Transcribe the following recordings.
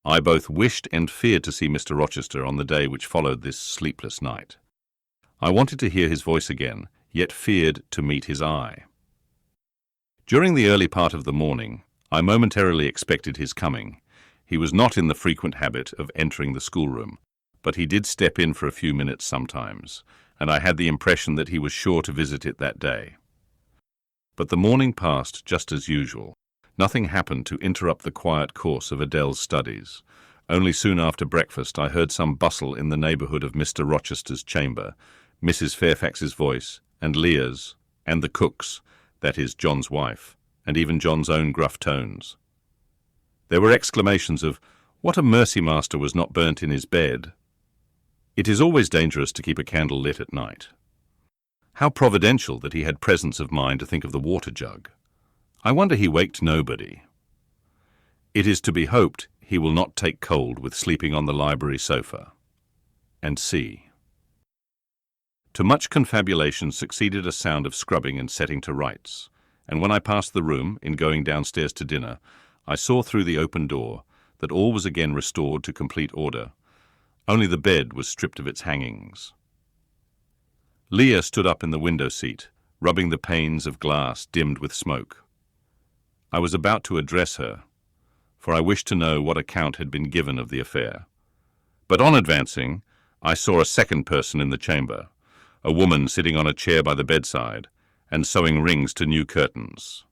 I both wished and feared to see Mr. Rochester on the day which followed this sleepless night. I wanted to hear his voice again, yet feared to meet his eye. During the early part of the morning, I momentarily expected his coming. He was not in the frequent habit of entering the schoolroom, but he did step in for a few minutes sometimes, and I had the impression that he was sure to visit it that day. But the morning passed just as usual. Nothing happened to interrupt the quiet course of Adele's studies. Only soon after breakfast I heard some bustle in the neighbourhood of Mr. Rochester's chamber, Mrs. Fairfax's voice, and Leah's, and the cook's, that is, John's wife, and even John's own gruff tones. There were exclamations of, "What a mercy master was not burnt in his bed!" It is always dangerous to keep a candle lit at night. How providential that he had presence of mind to think of the water jug. I wonder he waked nobody. It is to be hoped he will not take cold with sleeping on the library sofa. And see. To much confabulation succeeded a sound of scrubbing and setting to rights, and when I passed the room, in going downstairs to dinner, I saw through the open door that all was again restored to complete order. Only the bed was stripped of its hangings. Leah stood up in the window seat, rubbing the panes of glass dimmed with smoke. I was about to address her, for I wished to know what account had been given of the affair. But on advancing, I saw a second person in the chamber, a woman sitting on a chair by the bedside and sewing rings to new curtains.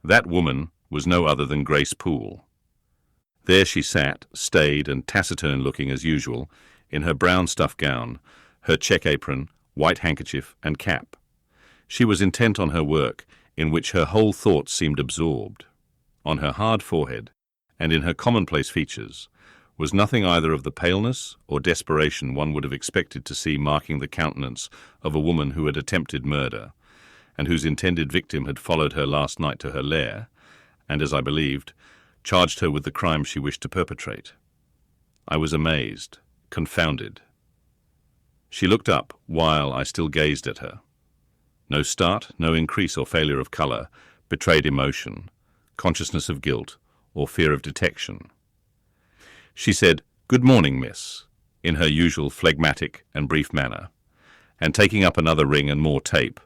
That woman was no other than Grace Poole. There she sat, staid and taciturn-looking as usual, in her brown stuff gown, her check apron, white handkerchief and cap. She was intent on her work, in which her whole thoughts seemed absorbed. On her hard forehead, and in her commonplace features, was nothing either of the paleness or desperation one would have expected to see marking the countenance of a woman who had attempted murder, and whose intended victim had followed her last night to her lair, and, as I believed, charged her with the crime she wished to perpetrate. I was amazed, confounded. She looked up while I still gazed at her. No start, no increase or failure of colour betrayed emotion, consciousness of guilt, or fear of detection. She said, "Good morning, miss," in her usual phlegmatic and brief manner, and taking up another ring and more tape,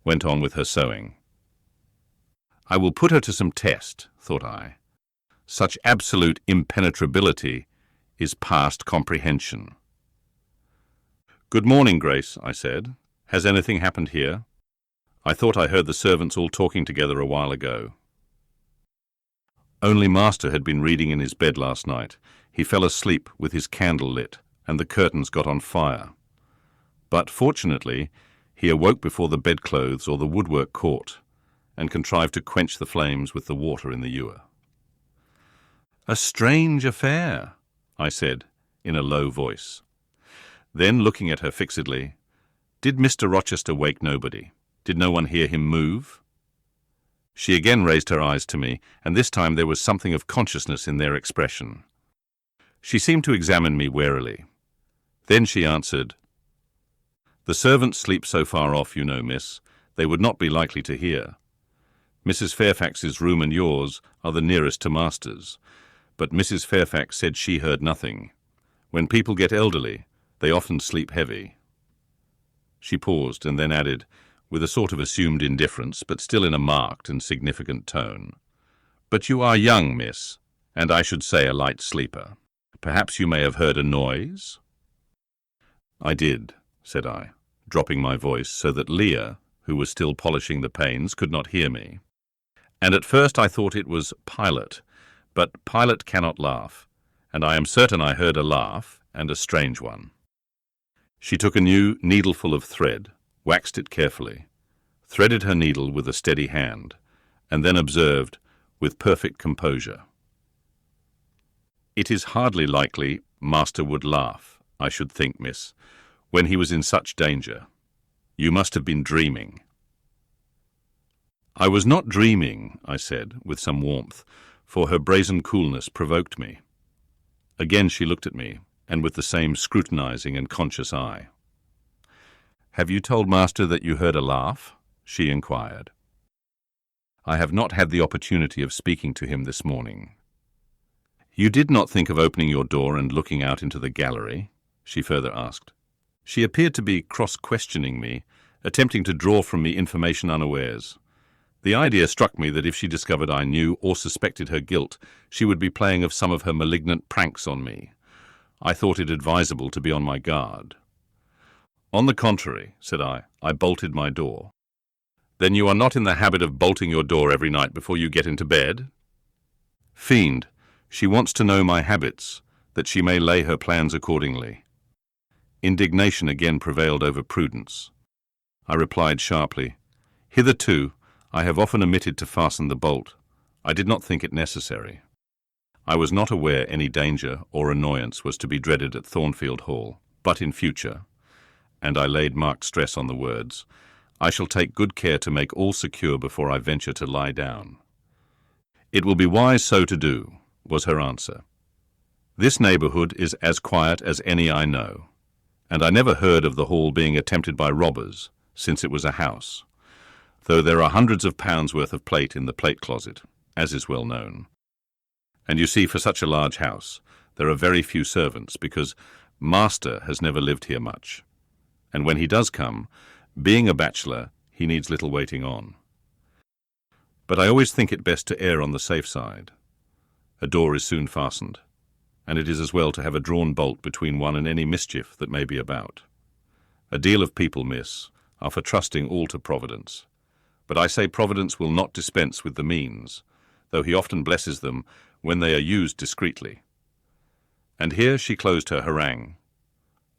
went on with her sewing. I will put her to some test, thought I. Such absolute impenetrability is past comprehension. "Good morning, Grace," I said. "Has anything happened here? I thought I heard the servants all talking together a while ago." Only Master had been reading in his bed last night. He fell asleep with his candle lit, and the curtains got on fire. But, fortunately, he awoke before the bedclothes or the woodwork caught, and contrived to quench the flames with the water in the ewer. "A strange affair," I said, in a low voice. Then, looking at her fixedly, "Did Mr. Rochester wake nobody? Did no one hear him move?" She again raised her eyes to me, and this time there was something of consciousness in their expression. She seemed to examine me warily. Then she answered, "The servants sleep so far off, you know, miss, they would not be likely to hear. Mrs. Fairfax's room and yours are the nearest to Master's, but Mrs. Fairfax said she heard nothing. When people get elderly, they often sleep heavy." She paused and then added, with a sort of assumed indifference, but still in a marked and significant tone, "But you are young, miss, and I should say a light sleeper. Perhaps you may have heard a noise?" "I did," said I, dropping my voice so that Leah, who was still polishing the panes, could not hear me. "And at first I thought it was Pilot, but Pilot cannot laugh, and I am certain I heard a laugh, and a strange one." She took a new needleful of thread, waxed it carefully, threaded her needle with a steady hand, and then observed, with perfect composure, "It is hardly likely Master would laugh, I should think, miss, when he was in such danger. You must have been dreaming." "I was not dreaming," I said, with some warmth, for her brazen coolness provoked me. Again she looked at me, and with the same scrutinizing and conscious eye. "Have you told Master that you heard a laugh?" she inquired. "I have not had the opportunity of speaking to him this morning." "You did not think of opening your door and looking out into the gallery?" she further asked. She appeared to be cross-questioning me, attempting to draw from me information unawares. The idea struck me that if she discovered I knew or suspected her guilt, she would be playing of some of her malignant pranks on me. I thought it advisable to be on my guard. "On the contrary," said I bolted my door. "Then you are not in the habit of bolting your door every night before you get into bed?" "Fiend, she wants to know my habits, that she may lay her plans accordingly." Indignation again prevailed over prudence. I replied sharply, "Hitherto, I have often omitted to fasten the bolt. I did not think it necessary." I was not aware any danger or annoyance was to be dreaded at Thornfield Hall, but in future, and I laid marked stress on the words, I shall take good care to make all secure before I venture to lie down. "It will be wise so to do," was her answer. "This neighbourhood is as quiet as any I know, and I never heard of the hall being attempted by robbers, since it was a house, though there are hundreds of pounds worth of plate in the plate closet, as is well known. And you see, for such a large house, there are very few servants, because Master has never lived here much, and when he does come, being a bachelor, he needs little waiting on. But I always think it best to err on the safe side. A door is soon fastened, and it is as well to have a drawn bolt between one and any mischief that may be about. A deal of people, miss, are for trusting all to Providence, but I say Providence will not dispense with the means, though he often blesses them when they are used discreetly." And here she closed her harangue,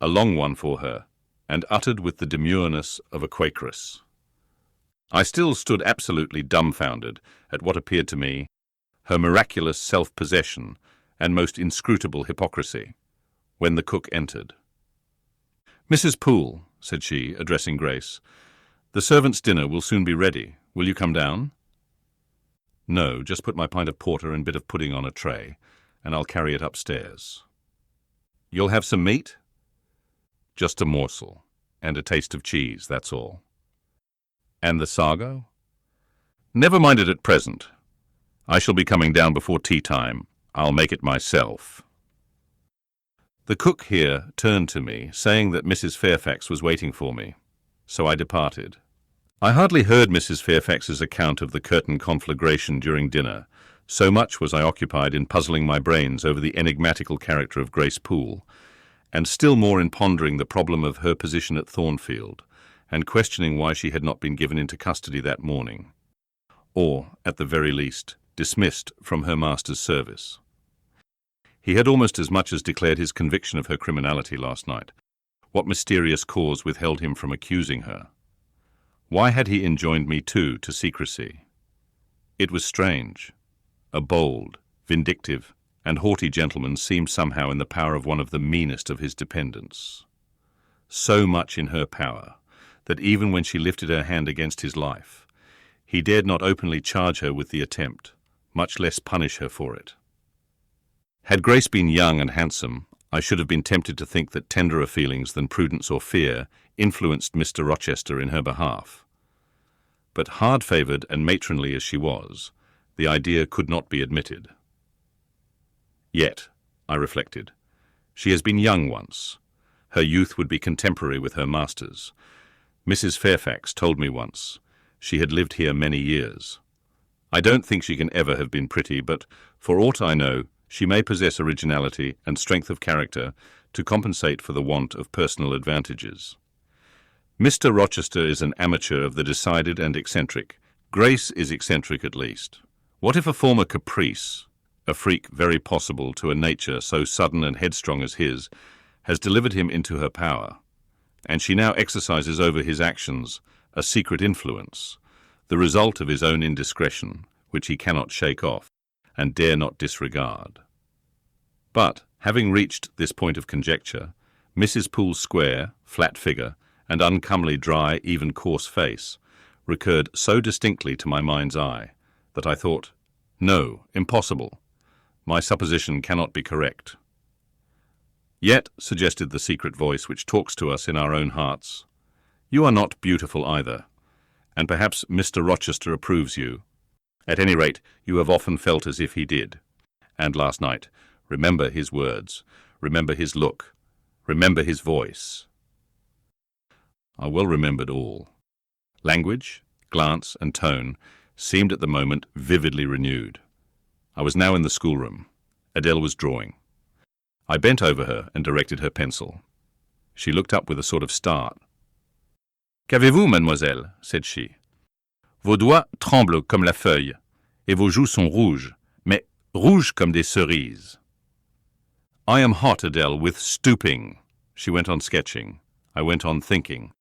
a long one for her, and uttered with the demureness of a Quakeress. I still stood absolutely dumbfounded at what appeared to me her miraculous self-possession and most inscrutable hypocrisy, when the cook entered. "Mrs. Poole," said she, addressing Grace, "the servants' dinner will soon be ready. Will you come down?" "No, just put my pint of porter and bit of pudding on a tray, and I'll carry it upstairs." "You'll have some meat?" "Just a morsel, and a taste of cheese, that's all." "And the sago?" "Never mind it at present. I shall be coming down before tea time. I'll make it myself." The cook here turned to me, saying that Mrs. Fairfax was waiting for me, so I departed. I hardly heard Mrs. Fairfax's account of the curtain conflagration during dinner, so much was I occupied in puzzling my brains over the enigmatical character of Grace Poole, and still more in pondering the problem of her position at Thornfield, and questioning why she had not been given into custody that morning, or, at the very least, dismissed from her master's service. He had almost as much as declared his conviction of her criminality last night. What mysterious cause withheld him from accusing her? Why had he enjoined me, too, to secrecy? It was strange. A bold, vindictive, and haughty gentleman seemed somehow in the power of one of the meanest of his dependents. So much in her power, that even when she lifted her hand against his life, he dared not openly charge her with the attempt, much less punish her for it. Had Grace been young and handsome, I should have been tempted to think that tenderer feelings than prudence or fear influenced Mr. Rochester in her behalf. But hard-favoured and matronly as she was, the idea could not be admitted. Yet, I reflected, she has been young once. Her youth would be contemporary with her master's. Mrs. Fairfax told me once she had lived here many years. I don't think she can ever have been pretty, but for aught I know, she may possess originality and strength of character to compensate for the want of personal advantages. Mr. Rochester is an amateur of the decided and eccentric. Grace is eccentric at least. What if a former caprice, a freak very possible to a nature so sudden and headstrong as his, has delivered him into her power, and she now exercises over his actions a secret influence, the result of his own indiscretion, which he cannot shake off and dare not disregard. But, having reached this point of conjecture, Mrs. Poole's square, flat figure, and uncomely dry, even coarse face recurred so distinctly to my mind's eye that I thought, no, impossible. My supposition cannot be correct. Yet, suggested the secret voice which talks to us in our own hearts, you are not beautiful either, and perhaps Mr. Rochester approves you. At any rate, you have often felt as if he did, and last night, Remember his words. Remember his look. Remember his voice. I well remembered all. Language, glance, and tone seemed at the moment vividly renewed. I was now in the schoolroom. Adele was drawing. I bent over her and directed her pencil. She looked up with a sort of start. Qu'avez-vous, mademoiselle? Said she. Vos doigts tremblent comme la feuille, et vos joues sont rouges, mais rouges comme des cerises. I am hot, Adele, with stooping. She went on sketching. I went on thinking.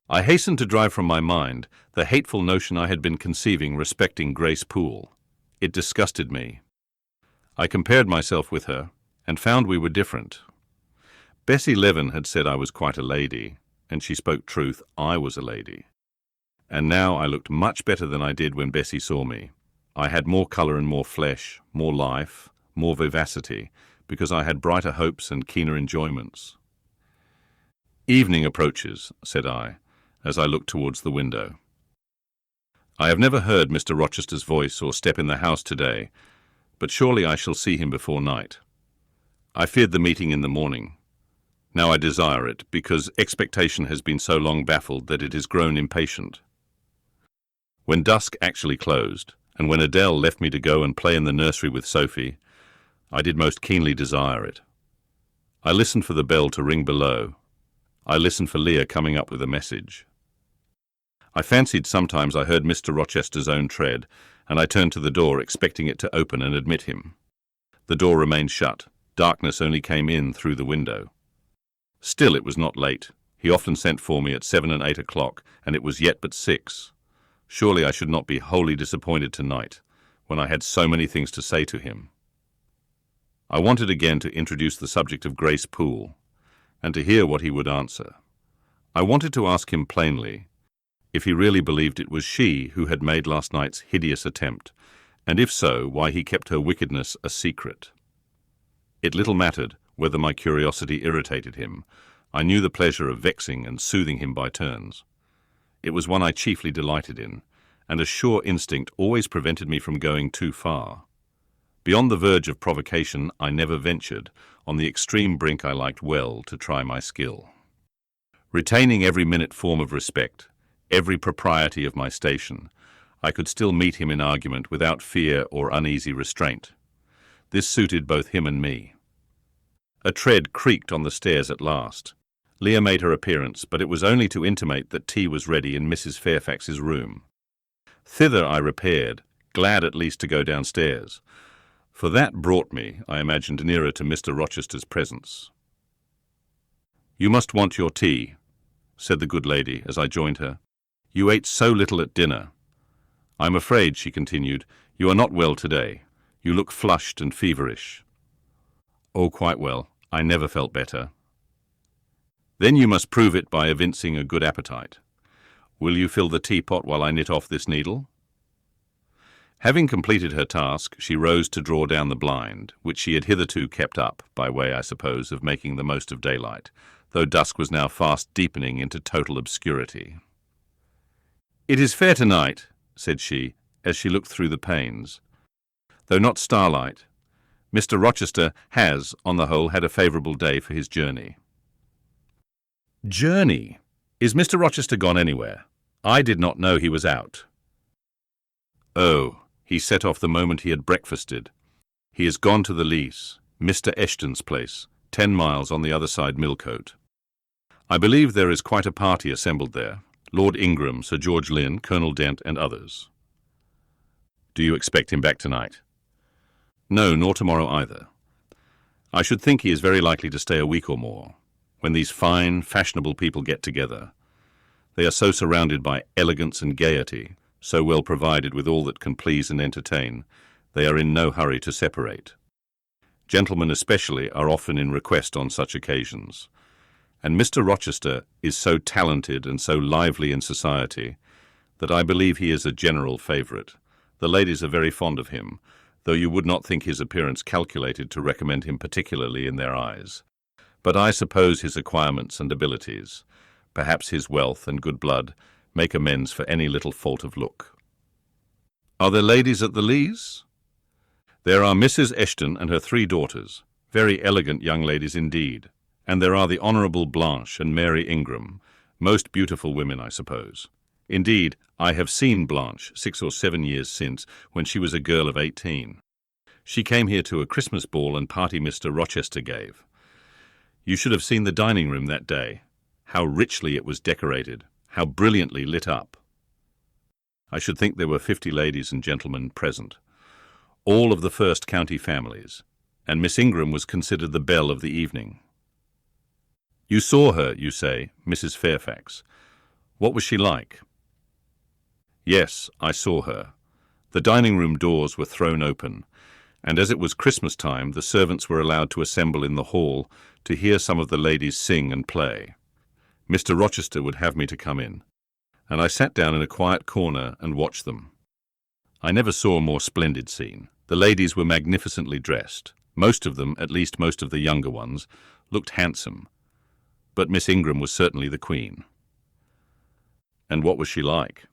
I hastened to drive from my mind the hateful notion I had been conceiving respecting Grace Poole. It disgusted me. I compared myself with her, and found we were different. Bessie Levin had said I was quite a lady, and she spoke truth, I was a lady. And now I looked much better than I did when Bessie saw me. I had more colour and more flesh, more life, more vivacity, because I had brighter hopes and keener enjoyments. Evening approaches, said I, as I looked towards the window. I have never heard Mr. Rochester's voice or step in the house today, but surely I shall see him before night. I feared the meeting in the morning. Now I desire it, because expectation has been so long baffled that it has grown impatient. When dusk actually closed, and when Adele left me to go and play in the nursery with Sophie, I did most keenly desire it. I listened for the bell to ring below. I listened for Leah coming up with a message. I fancied sometimes I heard Mr. Rochester's own tread, and I turned to the door expecting it to open and admit him. The door remained shut. Darkness only came in through the window. Still it was not late. He often sent for me at 7 and 8 o'clock, and it was yet but 6. Surely I should not be wholly disappointed tonight, when I had so many things to say to him. I wanted again to introduce the subject of Grace Poole, and to hear what he would answer. I wanted to ask him plainly if he really believed it was she who had made last night's hideous attempt, and if so, why he kept her wickedness a secret. It little mattered whether my curiosity irritated him. I knew the pleasure of vexing and soothing him by turns. It was one I chiefly delighted in, and a sure instinct always prevented me from going too far. Beyond the verge of provocation I never ventured. On the extreme brink I liked well to try my skill. Retaining every minute form of respect, every propriety of my station, I could still meet him in argument without fear or uneasy restraint. This suited both him and me. A tread creaked on the stairs at last. Leah made her appearance, but it was only to intimate that tea was ready in Mrs. Fairfax's room. Thither I repaired, glad at least to go downstairs, for that brought me, I imagined, nearer to Mr. Rochester's presence. "You must want your tea," said the good lady as I joined her. "You ate so little at dinner. I'm afraid," she continued, "you are not well today. You look flushed and feverish." "Oh, quite well. I never felt better." "Then you must prove it by evincing a good appetite. Will you fill the teapot while I knit off this needle?" Having completed her task, she rose to draw down the blind, which she had hitherto kept up, by way, I suppose, of making the most of daylight, though dusk was now fast deepening into total obscurity. "It is fair tonight," said she, as she looked through the panes. "Though not starlight, Mr. Rochester has, on the whole, had a favourable day for his journey." "Journey? Is Mr. Rochester gone anywhere? I did not know he was out." "Oh, he set off the moment he had breakfasted. He is gone to the lease, Mr. Eshton's place, 10 miles on the other side Millcote. I believe there is quite a party assembled there, Lord Ingram, Sir George Lynn, Colonel Dent, and others." "Do you expect him back tonight?" "No, nor tomorrow either. I should think he is very likely to stay a week or more. When these fine, fashionable people get together, they are so surrounded by elegance and gaiety, so well provided with all that can please and entertain, they are in no hurry to separate. Gentlemen especially are often in request on such occasions, and Mr. Rochester is so talented and so lively in society that I believe he is a general favourite. The ladies are very fond of him, though you would not think his appearance calculated to recommend him particularly in their eyes. But I suppose his acquirements and abilities, perhaps his wealth and good blood, make amends for any little fault of look." "Are there ladies at the Lees?" "There are Mrs. Eshton and her 3 daughters, Very elegant young ladies indeed. And there are the Honourable Blanche and Mary Ingram, most beautiful women, I suppose. Indeed, I have seen Blanche 6 or 7 years since, when she was a girl of 18. She came here to a Christmas ball and party Mr. Rochester gave. You should have seen the dining room that day. How richly it was decorated, how brilliantly lit up. I should think there were 50 ladies and gentlemen present, all of the first county families, and Miss Ingram was considered the belle of the evening. You saw her, you say, Mrs. Fairfax. What was she like? Yes, I saw her. The dining-room doors were thrown open, and as it was Christmas time, the servants were allowed to assemble in the hall to hear some of the ladies sing and play. Mr. Rochester would have me to come in, and I sat down in a quiet corner and watched them. I never saw a more splendid scene. The ladies were magnificently dressed. Most of them, at least most of the younger ones, looked handsome, but Miss Ingram was certainly the queen. And what was she like?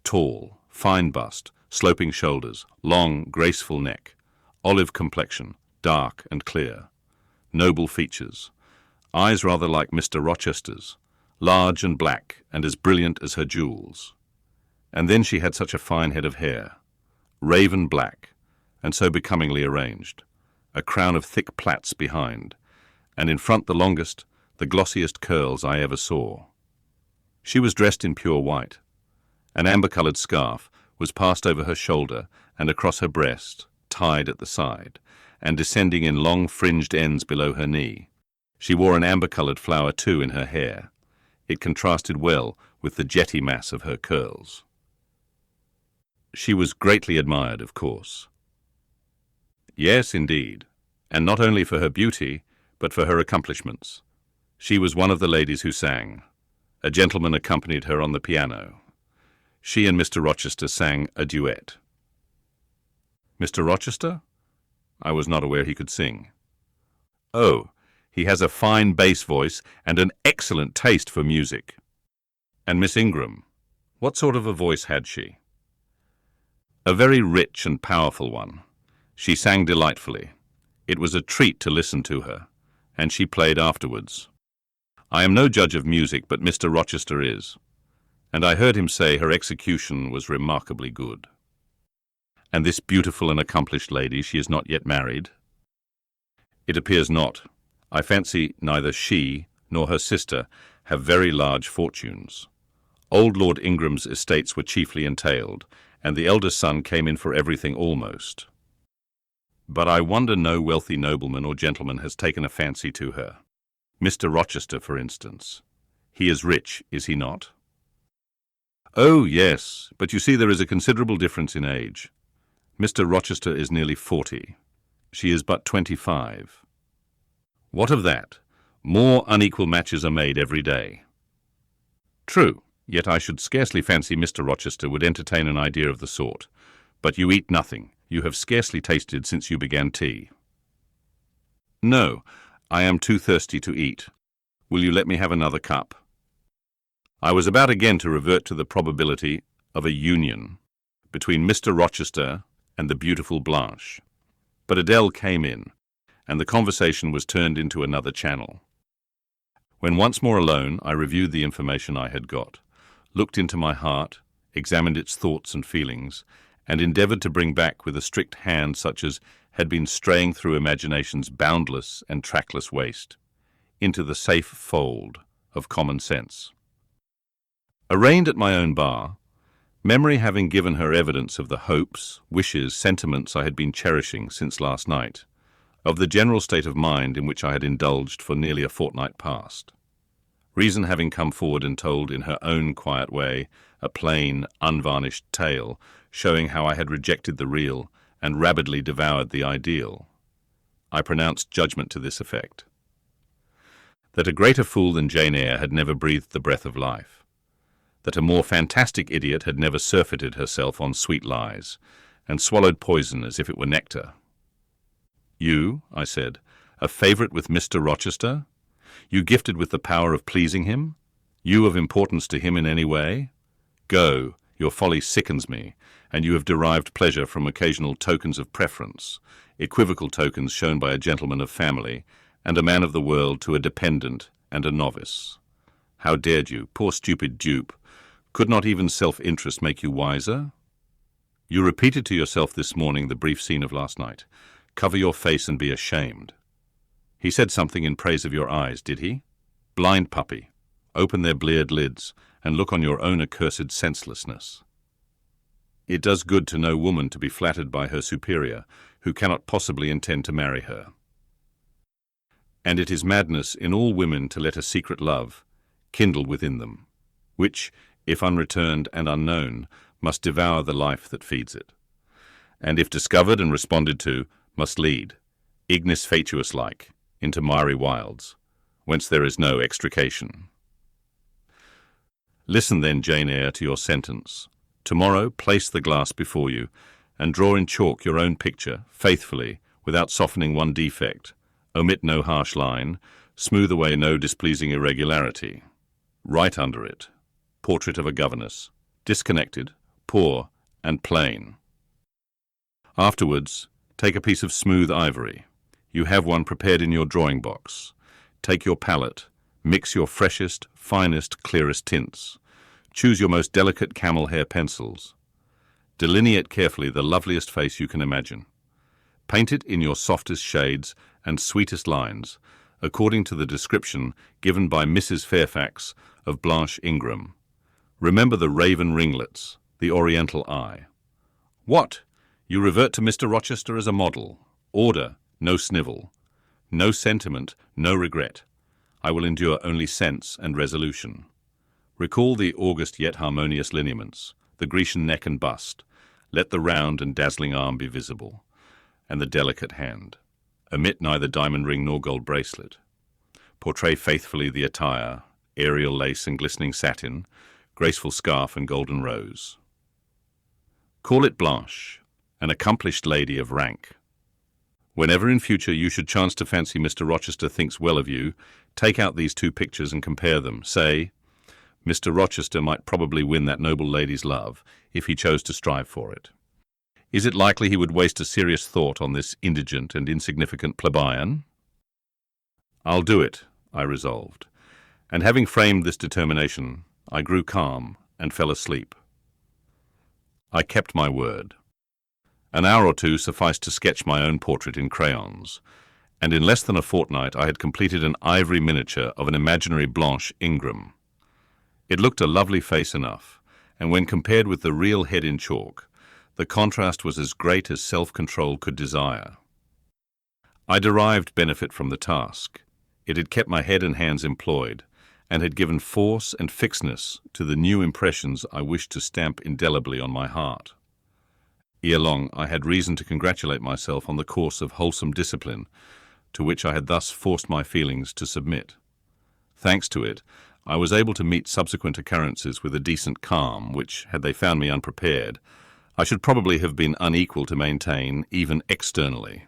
Tall, fine bust, sloping shoulders, long, graceful neck, olive complexion, dark and clear, noble features, eyes rather like Mr. Rochester's, large and black and as brilliant as her jewels. And then she had such a fine head of hair, raven black, and so becomingly arranged, a crown of thick plaits behind, and in front the longest, the glossiest curls I ever saw. She was dressed in pure white. An amber-coloured scarf was passed over her shoulder and across her breast, tied at the side, and descending in long fringed ends below her knee. She wore an amber-coloured flower too in her hair. It contrasted well with the jetty mass of her curls. She was greatly admired, of course. Yes, indeed, and not only for her beauty, but for her accomplishments. She was one of the ladies who sang. A gentleman accompanied her on the piano. She and Mr. Rochester sang a duet. Mr. Rochester? I was not aware he could sing. Oh, he has a fine bass voice and an excellent taste for music. And Miss Ingram, what sort of a voice had she? A very rich and powerful one. She sang delightfully. It was a treat to listen to her, and she played afterwards. I am no judge of music, but Mr. Rochester is, and I heard him say her execution was remarkably good. And this beautiful and accomplished lady, she is not yet married? It appears not. I fancy neither she nor her sister have very large fortunes. Old Lord Ingram's estates were chiefly entailed, and the eldest son came in for everything almost. But I wonder no wealthy nobleman or gentleman has taken a fancy to her. Mr. Rochester, for instance. He is rich, is he not? Oh, yes, but you see there is a considerable difference in age. Mr. Rochester is nearly 40. She is but 25. What of that? More unequal matches are made every day. True, yet I should scarcely fancy Mr. Rochester would entertain an idea of the sort. But you eat nothing. You have scarcely tasted since you began tea. No, I am too thirsty to eat. Will you let me have another cup? I was about again to revert to the probability of a union between Mr. Rochester and the beautiful Blanche. But Adele came in, and the conversation was turned into another channel. When once more alone, I reviewed the information I had got, looked into my heart, examined its thoughts and feelings, and endeavoured to bring back with a strict hand such as had been straying through imagination's boundless and trackless waste, into the safe fold of common sense. Arraigned at my own bar, memory having given her evidence of the hopes, wishes, sentiments I had been cherishing since last night, of the general state of mind in which I had indulged for nearly a fortnight past, reason having come forward and told in her own quiet way a plain, unvarnished tale, showing how I had rejected the real and rabidly devoured the ideal, I pronounced judgment to this effect: that a greater fool than Jane Eyre had never breathed the breath of life, that a more fantastic idiot had never surfeited herself on sweet lies, and swallowed poison as if it were nectar. You, I said, a favourite with Mr. Rochester? You gifted with the power of pleasing him? You of importance to him in any way? Go, Your folly sickens me, and you have derived pleasure from occasional tokens of preference, equivocal tokens shown by a gentleman of family and a man of the world to a dependent and a novice. How dared you, poor stupid dupe? Could not even self-interest make you wiser? You repeated to yourself this morning the brief scene of last night. Cover your face and be ashamed. He said something in praise of your eyes, did he? Blind puppy, open their bleared lids and look on your own accursed senselessness. It does good to no woman to be flattered by her superior, who cannot possibly intend to marry her. And it is madness in all women to let a secret love kindle within them, which, if unreturned and unknown, must devour the life that feeds it, and if discovered and responded to, must lead, ignis fatuus-like, into miry wilds, whence there is no extrication. Listen then, Jane Eyre, to your sentence. Tomorrow place the glass before you, and draw in chalk your own picture, faithfully, without softening one defect. Omit no harsh line, smooth away no displeasing irregularity. Write under it, portrait of a governess, disconnected, poor, and plain. Afterwards, take a piece of smooth ivory. You have one prepared in your drawing box. Take your palette, mix your freshest, finest, clearest tints. Choose your most delicate camel hair pencils. Delineate carefully the loveliest face you can imagine. Paint it in your softest shades and sweetest lines, according to the description given by Mrs. Fairfax of Blanche Ingram. Remember the raven ringlets, the oriental eye. What? You revert to Mr. Rochester as a model. Order, no snivel. No sentiment, no regret. I will endure only sense and resolution. Recall the august yet harmonious lineaments, the Grecian neck and bust. Let the round and dazzling arm be visible, and the delicate hand. Omit neither diamond ring nor gold bracelet. Portray faithfully the attire, aerial lace and glistening satin, graceful scarf and golden rose. Call it Blanche, an accomplished lady of rank. Whenever in future you should chance to fancy Mr. Rochester thinks well of you, take out these two pictures and compare them. Say, Mr. Rochester might probably win that noble lady's love if he chose to strive for it. Is it likely he would waste a serious thought on this indigent and insignificant plebeian? I'll do it, I resolved, and having framed this determination, I grew calm and fell asleep. I kept my word. An hour or two sufficed to sketch my own portrait in crayons, and in less than a fortnight I had completed an ivory miniature of an imaginary Blanche Ingram. It looked a lovely face enough, and when compared with the real head in chalk, the contrast was as great as self-control could desire. I derived benefit from the task. It had kept my head and hands employed, and had given force and fixedness to the new impressions I wished to stamp indelibly on my heart. Ere long I had reason to congratulate myself on the course of wholesome discipline to which I had thus forced my feelings to submit. Thanks to it, I was able to meet subsequent occurrences with a decent calm, which, had they found me unprepared, I should probably have been unequal to maintain even externally.